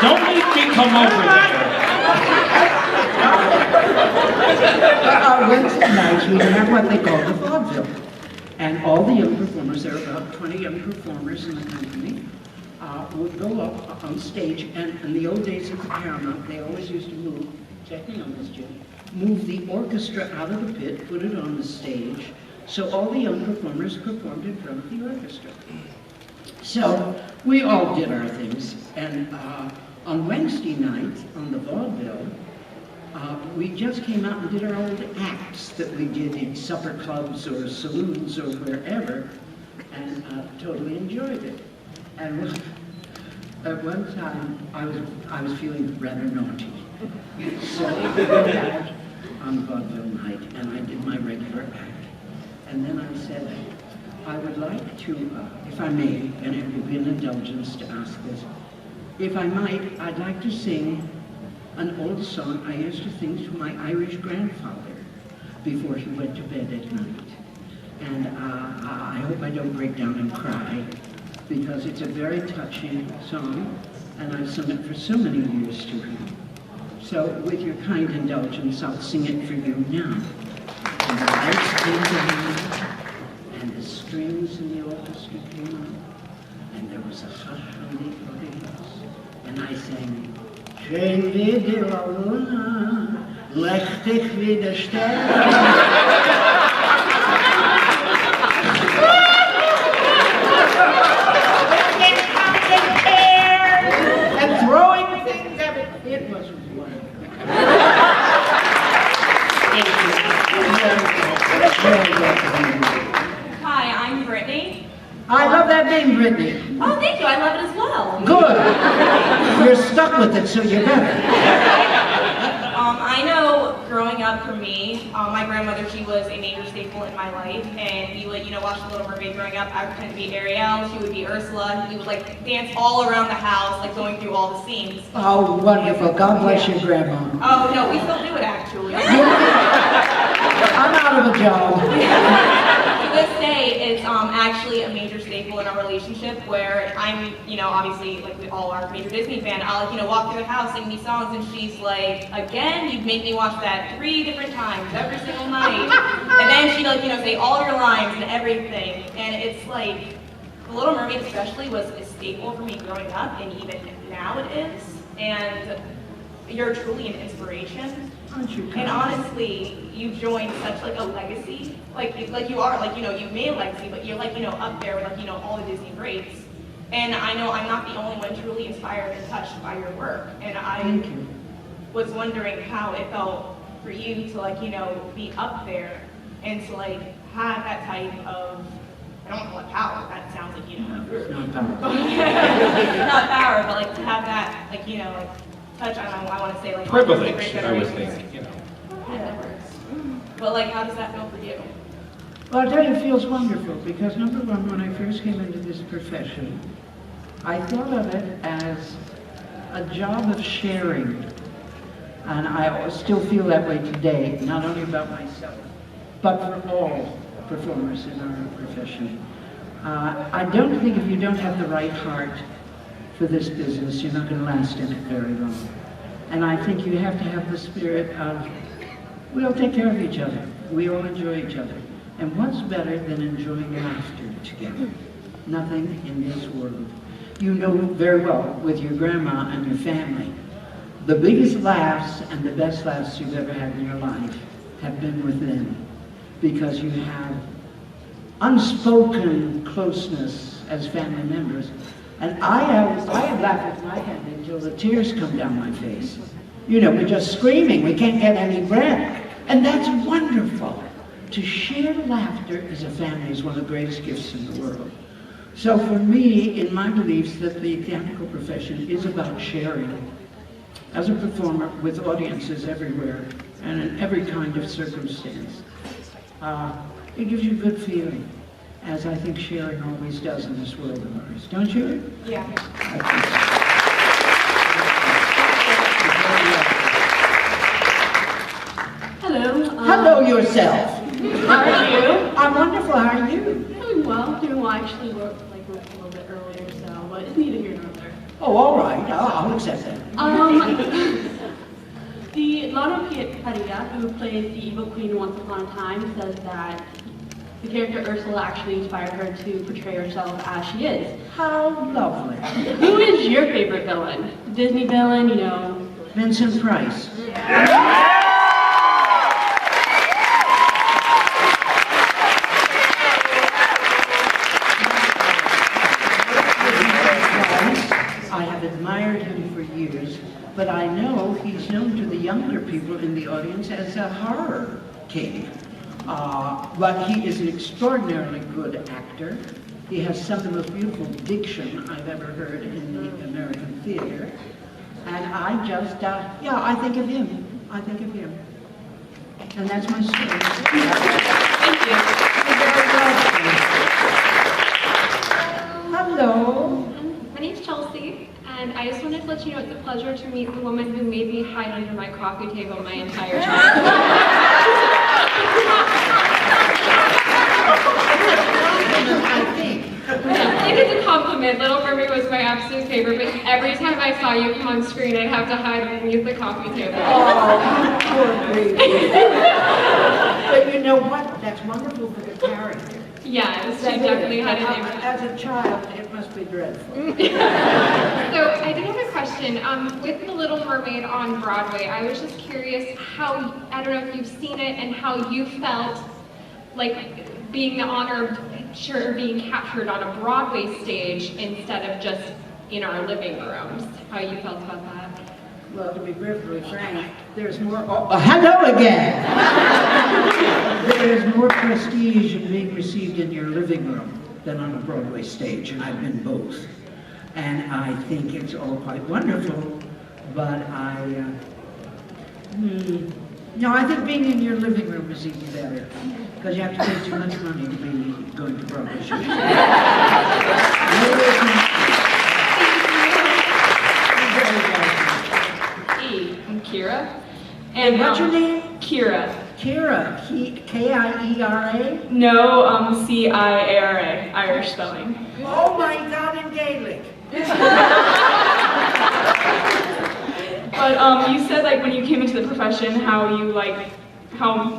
Speaker 1: Don't make me come over there.
Speaker 5: On Wednesday nights, we would have what they called a vaudeville. And all the young performers, there were about 20 young performers in the company, would go up on stage, and in the old days of the Paramount, they always used to move, check me on this, Jim, move the orchestra out of the pit, put it on the stage, so all the young performers performed in front of the orchestra. So we all did our things, and on Wednesday night, on the vaudeville, we just came out and did our old acts that we did in supper clubs or saloons or wherever, and totally enjoyed it. And at one time, I was feeling rather naughty. So I went out on vaudeville night, and I did my regular act. And then I said, I would like to, if I may, and it would be an indulgence to ask this, if I might, I'd like to sing an old song I used to sing to my Irish grandfather before he went to bed at night. And I hope I don't break down and cry, because it's a very touching song, and I've sung it for so many years to him. So with your kind indulgence, I'll sing it for you now. And the lights came down, and the strings in the orchestra came on, and there was a hush on the audience, and I sang, Schön wie die Luna, lächtig wie der Stern. Throwing things at it. It was wonderful. Thank you.
Speaker 3: Hi, I'm Brittany.
Speaker 5: I love that name, Brittany.
Speaker 3: Oh, thank you. I love it as well.
Speaker 5: Good. You're stuck with it, so you better.
Speaker 3: I know growing up for me, my grandmother, she was a major staple in my life, and we would, watch The Little Mermaid growing up. I would tend to be Ariel, she would be Ursula. We would dance all around the house, going through all the scenes.
Speaker 5: Oh, wonderful. God bless your grandma.
Speaker 3: Oh, no, we still do it actually.
Speaker 5: I'm out of a job.
Speaker 3: To this day, it's actually a major staple in our relationship where I'm, obviously, we all are a major Disney fan. I'll, walk through the house singing these songs, and she's like, again, you'd make me watch that 3 different times every single night. And then she'd, say all your lines and everything. And it's The Little Mermaid especially was a staple for me growing up, and even now it is. And you're truly an inspiration. And honestly, you've joined such a legacy. You are, you've made a legacy, but you're up there with all the Disney greats. And I know I'm not the only one truly inspired and touched by your work. And I was wondering how it felt for you to be up there and to have that type of, I don't want to call it power, that sounds like,
Speaker 5: It's not power.
Speaker 3: not power, but to have that, touch on, I want to say
Speaker 1: privilege, I was thinking,
Speaker 3: Yeah, that works. But how does that feel for you?
Speaker 5: Well, I tell you, it feels wonderful, because number one, when I first came into this profession, I thought of it as a job of sharing. And I still feel that way today, not only about myself, but for all performers in our profession. I don't think if you don't have the right heart for this business, you're not going to last in it very long. And I think you have to have the spirit of, we all take care of each other. We all enjoy each other. And what's better than enjoying laughter together? Nothing in this world. You know very well with your grandma and your family, the biggest laughs and the best laughs you've ever had in your life have been with them, because you have unspoken closeness as family members. And I laugh with my hand until the tears come down my face. You know, we're just screaming, we can't get any breath. And that's wonderful. To share laughter as a family is one of the greatest gifts in the world. So for me, in my beliefs, that the theatrical profession is about sharing as a performer with audiences everywhere and in every kind of circumstance. It gives you a good feeling, as I think sharing always does in this world of ours. Don't you?
Speaker 3: Yeah.
Speaker 7: Hello.
Speaker 5: Hello yourself.
Speaker 7: How are you?
Speaker 5: I'm wonderful. How are you?
Speaker 7: Doing well. Doing well. I actually worked a little bit earlier, so, but it's neither here nor there.
Speaker 5: Oh, all right. I'll accept that.
Speaker 7: The Lana Padilla, who plays the evil queen in Once Upon a Time, says that the character Ursula actually inspired her to portray herself as she is.
Speaker 5: How lovely.
Speaker 7: Who is your favorite villain? Disney villain, you know?
Speaker 5: Vincent Price. I have admired him for years, but I know he's known to the younger people in the audience as a horror king. But he is an extraordinarily good actor. He has some of the most beautiful diction I've ever heard in the American theater. And I just, I think of him. I think of him. And that's my story.
Speaker 3: Thank you.
Speaker 5: Hello.
Speaker 10: My name's Chelsea, and I just wanted to let you know it's a pleasure to meet the woman who made me hide under my coffee table my entire childhood. I think it's a compliment. Little Mermaid was my absolute favorite, but every time I saw you come on screen, I'd have to hide underneath the coffee table.
Speaker 5: Oh, poor baby. But you know what? That's wonderful for the character.
Speaker 10: Yes, she definitely had an impact.
Speaker 5: As a child, it must be dreadful.
Speaker 10: So I did have a question. With The Little Mermaid on Broadway, I was just curious how, I don't know if you've seen it, and how you felt like being the honor of being captured on a Broadway stage instead of just in our living rooms. How you felt about that?
Speaker 5: Well, to be perfectly frank, there's more... hello again! There's more prestige in being received in your living room than on a Broadway stage, and I've been both. And I think it's all quite wonderful, but no, I think being in your living room is even better, because you have to pay too much money to be going to Broadway shows.
Speaker 10: I'm Kira. And
Speaker 5: What's your name?
Speaker 10: Kira.
Speaker 5: Kira. K-I-E-R-A?
Speaker 10: No, C-I-A-R-A, Irish spelling.
Speaker 5: Oh my God, in Gaelic.
Speaker 10: But you said like when you came into the profession how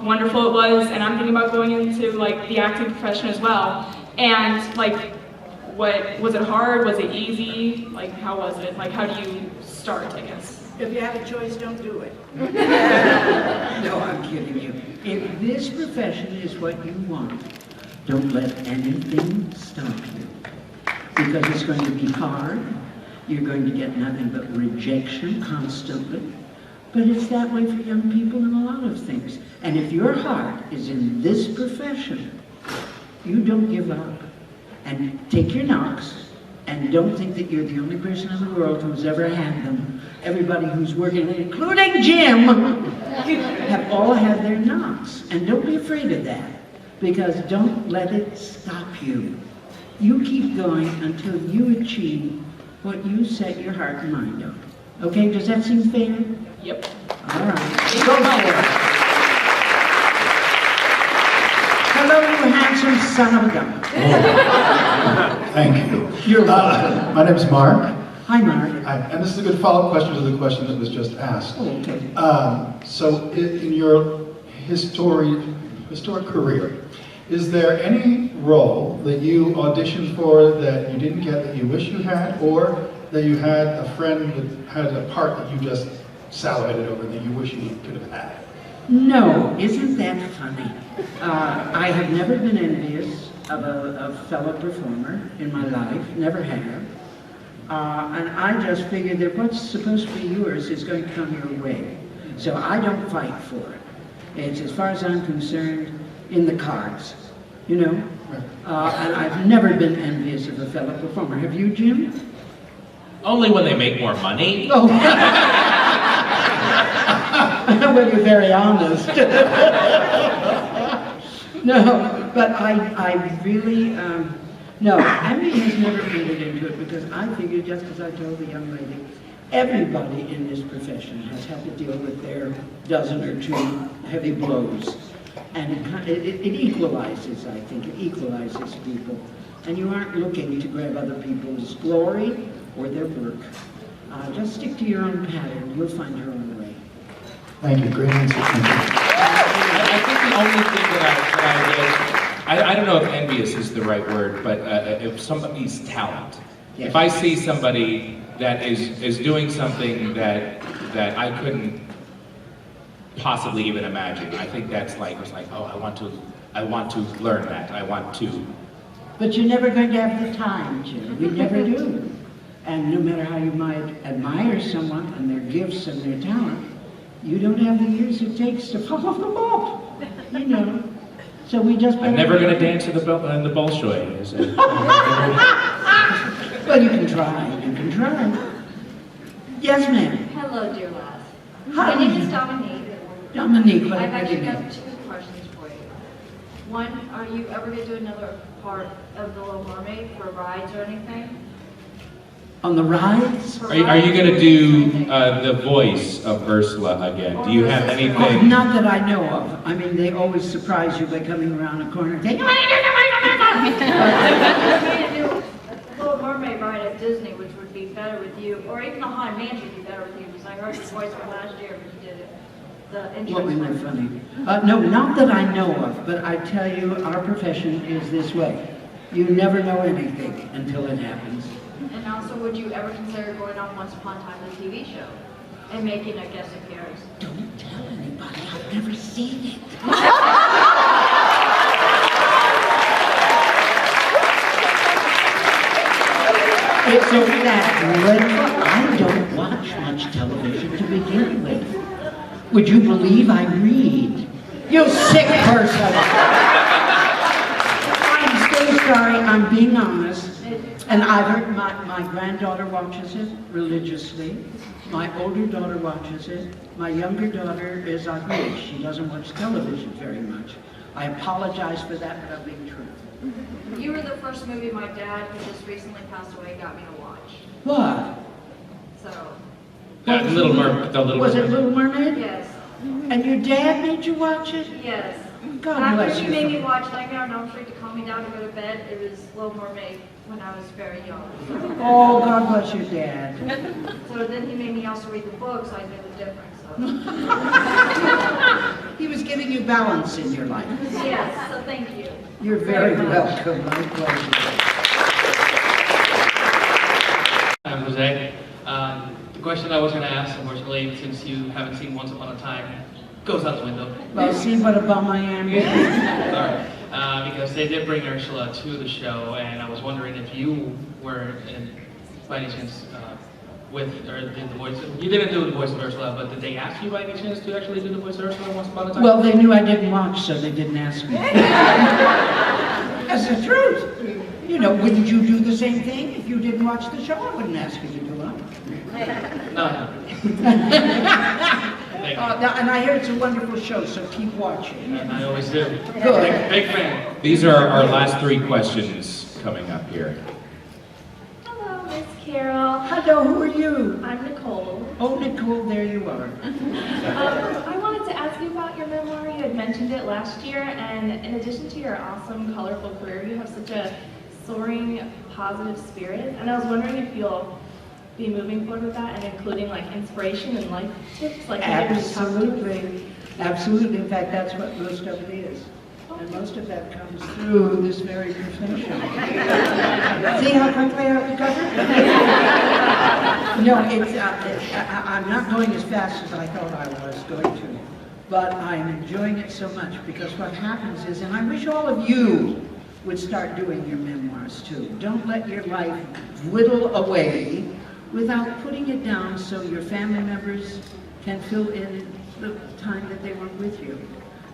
Speaker 10: wonderful it was, and I'm thinking about going into like the acting profession as well. And like, what was it hard? Was it easy? Like, how was it? Like, how do you start, I guess?
Speaker 5: If you have a choice, don't do it. No, I'm kidding you. If this profession is what you want, don't let anything stop you. Because it's going to be hard. You're going to get nothing but rejection constantly. But it's that way for young people in a lot of things. And if your heart is in this profession, you don't give up. And take your knocks, and don't think that you're the only person in the world who's ever had them. Everybody who's working, including Jim, have all had their knocks. And don't be afraid of that, because don't let it stop you. You keep going until you achieve what you set your heart and mind on. Okay, does that seem fair?
Speaker 10: Yep.
Speaker 5: All right. Go for it. Hello, you handsome son of a gun.
Speaker 11: Thank you.
Speaker 5: You're welcome.
Speaker 11: My name's Mark.
Speaker 5: Hi, Mark.
Speaker 11: Hi, and this is a good follow-up question to the question that was just asked.
Speaker 5: Oh, okay.
Speaker 11: So in your historic career, is there any role that you auditioned for that you didn't get that you wish you had, or that you had a friend that had a part that you just salivated over that you wish you could have had?
Speaker 5: No, isn't that funny? I have never been envious of a fellow performer in my life, never have. And I just figured that what's supposed to be yours is going to come your way. So I don't fight for it. It's, as far as I'm concerned, in the cards, you know? And I've never been envious of a fellow performer. Have you, Jim?
Speaker 1: Only when they make more money.
Speaker 5: Oh. Well, you're very honest. No, but I really, no, envy has never entered into it because I figured, just as I told the young lady, everybody in this profession has had to deal with their dozen or two heavy blows. And it equalizes, I think, it equalizes people. And you aren't looking to grab other people's glory or their work. Just stick to your own pattern. You'll find your own way.
Speaker 11: Thank you. Great answer. Thank you.
Speaker 1: I think the only thing that I don't know if envious is the right word, but if somebody's talent.
Speaker 5: Yes.
Speaker 1: If I see somebody that is doing something that I couldn't possibly even imagine, I think that's like, it's like, oh, I want to learn that. I want to.
Speaker 5: But you're never going to have the time, Jim. You never do. And no matter how you might admire someone and their gifts and their talent, you don't have the years it takes to follow them up, you know. So we just...
Speaker 1: I'm never going to dance in the Bolshoi, is it?
Speaker 5: Well, you can try. You can try. Yes, ma'am.
Speaker 12: Hello, dear lass.
Speaker 5: Hi.
Speaker 12: My name is Dominique.
Speaker 5: Dominique, what
Speaker 12: I've
Speaker 5: have you
Speaker 12: actually
Speaker 5: got?
Speaker 12: got 2 questions for you. One, are you ever going to do another part of The Little Mermaid for rides or anything?
Speaker 5: On the rides?
Speaker 1: Are you going to do the voice of Ursula again? Do you have
Speaker 5: Oh,
Speaker 1: anything?
Speaker 5: not that I know of. I mean, they always surprise you by coming around a corner and saying,
Speaker 12: We're going to do a Little Mermaid ride at Disney, which would be better with you, or even the Haunted Mansion would be better with you, because I heard your voice from last year when you did it. The
Speaker 5: what
Speaker 12: entrance.
Speaker 5: was that funny? No, not that I know of, but I tell you, our profession is this way. You never know anything until it happens.
Speaker 12: And also, would you ever consider going on Once Upon a Time, the TV show, and making a guest appearance?
Speaker 5: Don't tell anybody. I've never seen it. It's a fact, Linda. I don't watch much television to begin with. Would you believe I read? You sick person! I'm so sorry, I'm being honest. And I've heard my granddaughter watches it religiously. My older daughter watches it. My younger daughter is like me. She doesn't watch television very much. I apologize for that, but I'm being true.
Speaker 12: You were the first movie my dad, who just recently passed away, got me to watch.
Speaker 5: What?
Speaker 12: So,
Speaker 1: The Little Mermaid.
Speaker 5: Was it Little Mermaid?
Speaker 12: yes,
Speaker 5: And your dad made you watch it?
Speaker 12: yes.
Speaker 5: God bless
Speaker 12: After
Speaker 5: you.
Speaker 12: he made me watch Nightmare on Elm Street to calm me down to go to bed, it was Little Mermaid when I was very young.
Speaker 5: Oh, God bless your dad.
Speaker 12: So then he made me also read the book, so I knew the difference. So.
Speaker 5: He was giving you balance in your life.
Speaker 12: Yes, so thank you.
Speaker 5: You're very welcome. My pleasure.
Speaker 6: I'm Jose. The question I was going to ask, unfortunately, since you haven't seen Once Upon a Time, goes out the window.
Speaker 5: Well, see what a bum I am.
Speaker 6: Sorry. Because they did bring Ursula to the show, and I was wondering if you were, by any chance, did the voice. You didn't do the voice of Ursula, but did they ask you by any chance to actually do the voice of Ursula Once Upon a Time?
Speaker 5: Well, they knew I didn't watch, so they didn't ask me. That's the truth. You know, wouldn't you do the same thing if you didn't watch the show? I wouldn't ask you to do it.
Speaker 6: No. Thank you.
Speaker 5: And I hear it's a wonderful show, so keep watching.
Speaker 6: And I always do.
Speaker 5: Good.
Speaker 6: Big fan.
Speaker 1: These are our last 3 questions coming up here.
Speaker 12: Hello, Miss Carroll.
Speaker 5: know. Who are you?
Speaker 13: I'm Nicole.
Speaker 5: Oh, Nicole, there you are.
Speaker 13: I wanted to ask you about your memoir. You had mentioned it last year, and in addition to your awesome, colorful career, you have such a soaring, positive spirit. And I was wondering if you'll be moving forward with that and including like inspiration and life tips, like
Speaker 5: Absolutely. Absolutely. In fact, that's what most of it is. And most of that comes through this very profession. See how quickly I recovered? No, I'm not going as fast as I thought I was going to. But I'm enjoying it so much because what happens is, and I wish all of you would start doing your memoirs too. Don't let your life whittle away without putting it down so your family members can fill in the time that they were with you.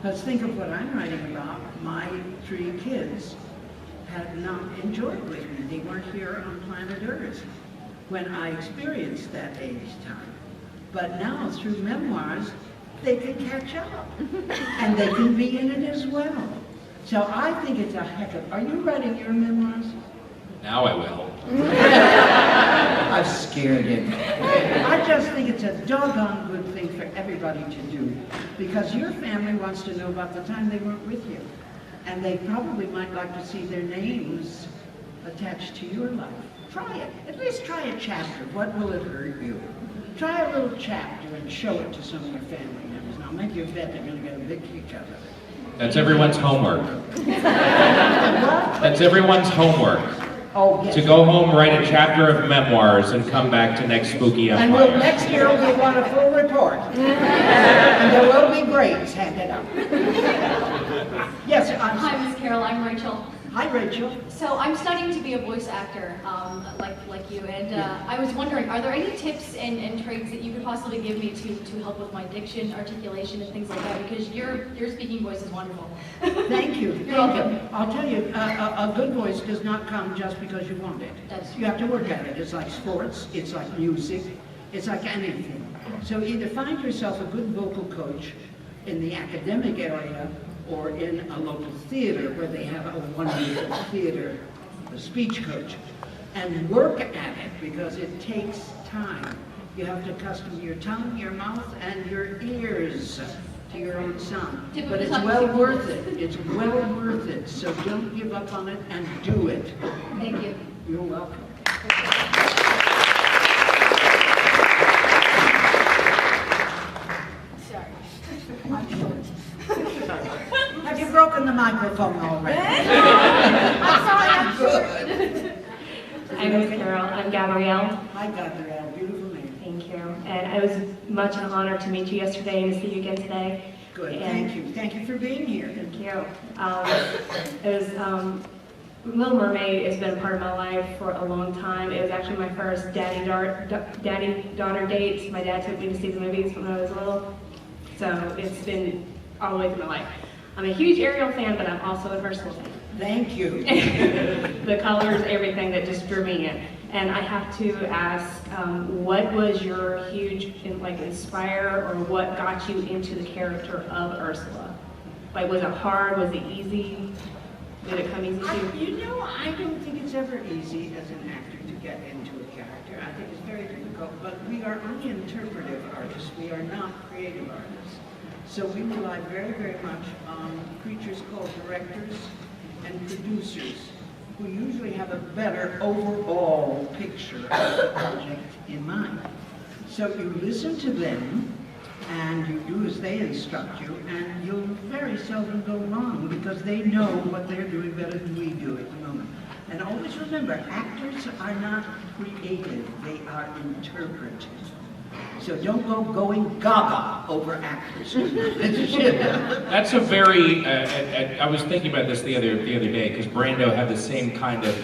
Speaker 5: Let's think of what I'm writing about. My 3 kids had not enjoyed with me. They weren't here on planet Earth when I experienced that age time. But now, through memoirs, they can catch up. And they can be in it as well. So I think it's a heck of... Are you writing your memoirs?
Speaker 1: Now I will.
Speaker 5: I've scared him. I just think it's a doggone good thing for everybody to do, because your family wants to know about the time they weren't with you. And they probably might like to see their names attached to your life. Try it. At least try a chapter. What will it hurt you? Try a little chapter and show it to some of your family members. Now, make you bet they're going to get a big kick out of it.
Speaker 1: That's everyone's homework. That's everyone's homework.
Speaker 5: Oh, yes.
Speaker 1: To go home, write a chapter of memoirs, and come back to next Spooky Empire.
Speaker 5: And next year we want a full report. And there will be grades handed out. Yes,
Speaker 14: Hi, Miss Carroll. I'm Rachel.
Speaker 5: Hi, Rachel.
Speaker 14: So I'm studying to be a voice actor, like you, and I was wondering, are there any tips and traits that you could possibly give me to help with my diction, articulation, and things like that? Because your speaking voice is wonderful.
Speaker 5: Thank you.
Speaker 14: You're welcome.
Speaker 5: I'll tell you, a good voice does not come just because you want it. You have to work at it. It's like sports. It's like music. It's like anything. So either find yourself a good vocal coach in the academic area or in a local theater where they have a wonderful theater, a speech coach, and work at it because it takes time. You have to accustom your tongue, your mouth, and your ears to your own sound. But it's well worth it. It's well worth it. So don't give up on it and do it.
Speaker 14: Thank you.
Speaker 5: You're welcome. Have you broken the microphone already?
Speaker 13: I'm sorry, I'm
Speaker 5: good.
Speaker 13: Hi, Miss Carroll. I'm Gabrielle.
Speaker 5: Hi, Gabrielle. Beautiful name.
Speaker 13: Thank you. And it was much an honor to meet you yesterday and to see you again today.
Speaker 5: Good.
Speaker 13: And
Speaker 5: Thank you. Thank you for being here.
Speaker 13: Thank you. Little Mermaid has been a part of my life for a long time. It was actually my first daddy-daughter date. My dad took me to see the movies when I was little. So it's been all the way through my life. I'm a huge Ariel fan, but I'm also a Ursula fan.
Speaker 5: Thank you.
Speaker 13: The colors, everything that just drew me in. And I have to ask, what was your huge inspire, or what got you into the character of Ursula? Like, was it hard? Was it easy? Did it come easy to you?
Speaker 5: You know, I don't think it's ever easy as an actor to get into a character. I think it's very difficult, but we are only interpretive artists. We are not creative artists. So we rely very, very much on creatures called directors and producers, who usually have a better overall picture of the project in mind. So you listen to them, and you do as they instruct you, and you'll very seldom go wrong because they know what they're doing better than we do at the moment. And always remember, actors are not creative, they are interpretive. So don't go going gaga over actors.
Speaker 1: That's a very, I was thinking about this the other day, because Brando had the same kind of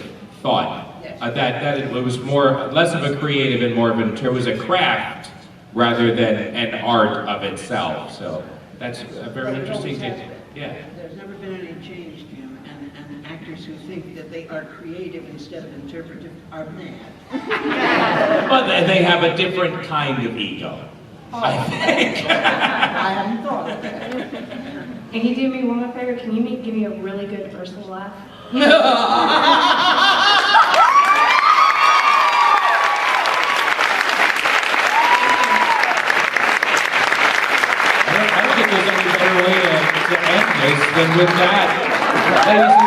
Speaker 1: thought. That it was less of a creative and more of it was a craft rather than an art of itself. So that's a very interesting thing. Yeah.
Speaker 5: There's never been any change, Jim, and actors who think that they are creative instead of interpretive are mad.
Speaker 1: But they have a different kind of ego, I think.
Speaker 5: I hadn't thought of that.
Speaker 13: Can you do me one more favor? Can you give me a really good Ursula laugh?
Speaker 1: to end this than with that. Ladies